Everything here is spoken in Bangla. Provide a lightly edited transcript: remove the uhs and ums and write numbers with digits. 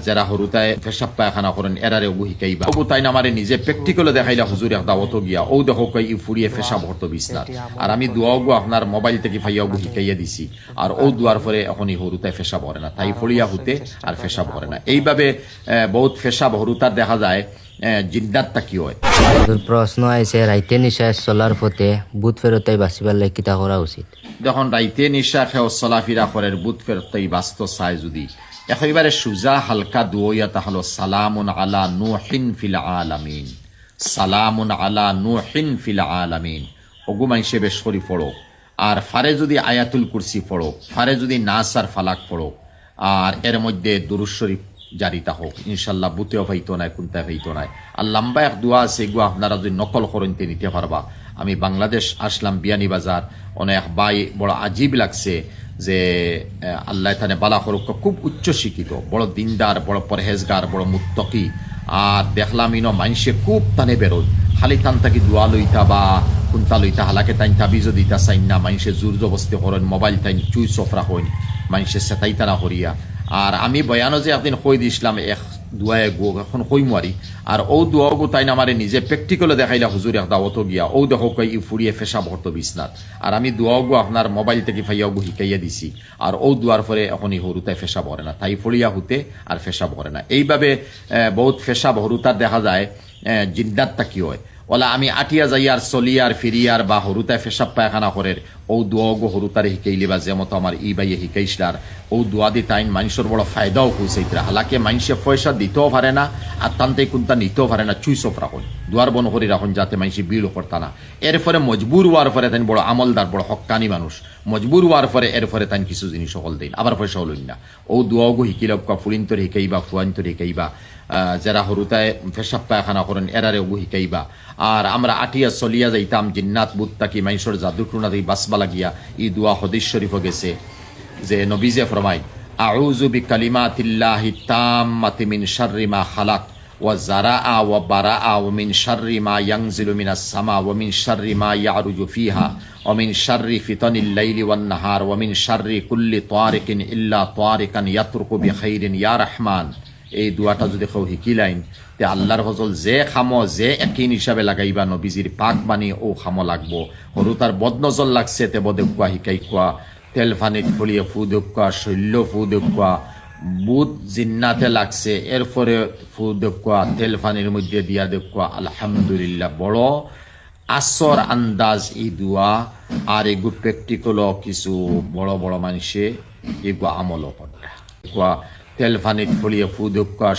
যারা হরুতায় পেশাব পায়খানা করেন এরারে ওগু শিকাইবা ওগু তাই আমারে নিজে প্র্যাকটিক্যালে দেখাইলা হুজুর এক দাওয়াত গিয়া ও দেখো কই ই ফুরিয়ে পেশাব হতো বিছনাত আর আমি দোয়া ওগু আপনার মোবাইল থেকে ফাইয়া ওগু শিকাইয়া দিছি আর ও দুয়ার পরে এখন এই হরুতায় পেশাব হরে না তাই ফড়িয়া হতে আর পেশাব হরে না এইভাবে বহুত পেশাব হরুতার দেখা যায় জিন্দাতটা কি হয়। প্রশ্ন আইছে রাইতে নিশায় চলার পথে বুধ ফেরতাই বাঁচিবার লাগে কিতা করা উচিত। যখন রাইতে নিশা খেও চলাফিরা করেন বুধ ফেরতাই বাস্ত চায় যদি একেবারে সুজা হালকা দুয়া তাহলে সালামুন আলা নূহিন ফিল আলামিন, সালামুন আলা নূহিন ফিল আলামিন ওগু মাইসে বেশ করি পড়ো। আর ফারে যদি আয়াতুল কুরসি পড়ো, ফারে যদি নাস আর ফালাক পড়ো, আর এর মধ্যে দুরূদ শরীফ জারিতা হোক ইনশাল্লাহ বুতেও পাইতো নাই কোনটা পাইতো নাই। আর লম্বা এক দোয়া আছে এগুলো আপনারা যদি নকল করেন নিতে পারবা। আমি বাংলাদেশ আসলাম বিয়ানীবাজার, অনেক বাই বড় আজীব লাগছে যে আল্লাহ তানে বালা করুক, খুব উচ্চ শিক্ষিত, বড় দিনদার, বড় পরহেজগার, বড় মুত্তকি। আর দেখলাম ইনো মানুষে খুব টানে বেরোয়, খালি টান থাকি দোয়া লইতা বা কোনটা লইতা হালাকে তাইন তাবিজও দিতা চাইন না, মানুষে জোর জবস্তি করেন, মোবাইল তাইন চুই চফরা হইন, মানুষে সেটাইতানা করিয়া। আর আমি বয়ানো যে একদিন কই দিছিলাম এক দুয়ায় গো এখন কই মারি আর ও দোয়া গো তাই না আমারে নিজে প্র্যাকটিক্যালে দেখাইলা হুজুর এক দাওয়াত গিয়া ও দেখো কই ই ফুরিয়ে পেশাব হতো বিছনাত আর আমি দোয়া গো আপনার মোবাইল থেকে ফাইয়া গো শিকাইয়া দিছি আর ও দুয়ার পরে এখন এই হরুতায় পেশাব হরে না তাই ফড়িয়া হতে আর পেশাব হরে না। এইভাবে বহুত পেশাব হরুতার দেখা যায় জিন্দাতটা কি হয়। ওলা আমি আটিয়া যাইয়ার চলিয়ার ফিরিয়ার বা হরুতায় পেশাব পায়খানা করের ও দোয়া গো হরুতারে শিকাইলি বা যেমতো আমার ই বাইয়ে শিকাইছিলার ও দোয়া দি তাইন মানুষের বড় ফায়দাও পৌঁছাইতরা। হালাকে মানুষে পয়সা দিতেও পারে না আর তান্তে কোনটা নিতেও পারে না, চুই সফ রাখুন দুয়ার বন করি রাখুন যাতে মানুষে বিড় করতা না। এরপরে মজবুর হওয়ার পরে তাই বড় আমলদার, বড় হক্কানি মানুষ, মজবুর হওয়ার পরে এরপরে তাই কিছু জিনিস সকল দিন আবার পয়সা হলইন না। ও দোয়া গো শিকিলকা ফুলিন্তর শিকাইবা, ফুয়ান্তর শিকাইবা, যারা হরুতায় পেশাব পায়খানা করেন এরারে ওগু শিকাইবা। আর আমরা আটিয়া চলিয়া যাইতাম জিন্নাত বুত তাকি মানুষের জাদুটুনা দিয়ে বাসবা লাগিয়া ই দোয়া হদিস শরীফ গেছে যে নবীজে ফরমায় আউযু বিকালিমাতিল্লাহি তাম্মাতি মিন শাররি মা খালাক ওয়া জারাআ ওয়া বারাআ ওয়া মিন শাররি মা ইয়ানজিলু মিনাস সামা ওয়া মিন শাররি মা ইয়ারুজু ফিহা ওয়া মিন শাররি ফিতানিল লাইলি ওয়ান নাহার ওয়া মিন শাররি কুল্লি তারিকিন ইল্লা তারিকান ইয়াতরুকু বিখাইরিন ইয়া রহমান। এই দোয়াটা যদি কেউ শিকিলাইন তে আল্লাহর ফজল যে খামো যে একিন হিসাবে লাগাইবা নবীজির পাক বানি ও খামো লাগবো। হরু তার বদনজর লাগছে তে বদেকুয়া শিকাই কোয়া, তেল ফানিত ফলিয়ে ফু দেখুয়া, শৈল্য ফু দেখুয়া, বুধ জিন্নাতে লাগছে এরপরে ফু দেখুয়া, তেল ফানির মধ্যে দিয়া দেখুয়া। আলহামদুলিল্লাহ বড় আসর আন্দাজ এই দোয়া। আর এগু প্র্যাকটিক্যাল কিছু বড় বড় মানুষে এগু আমলও করে তেল ফানিত ফলিয়ে ফু দেখুয়া,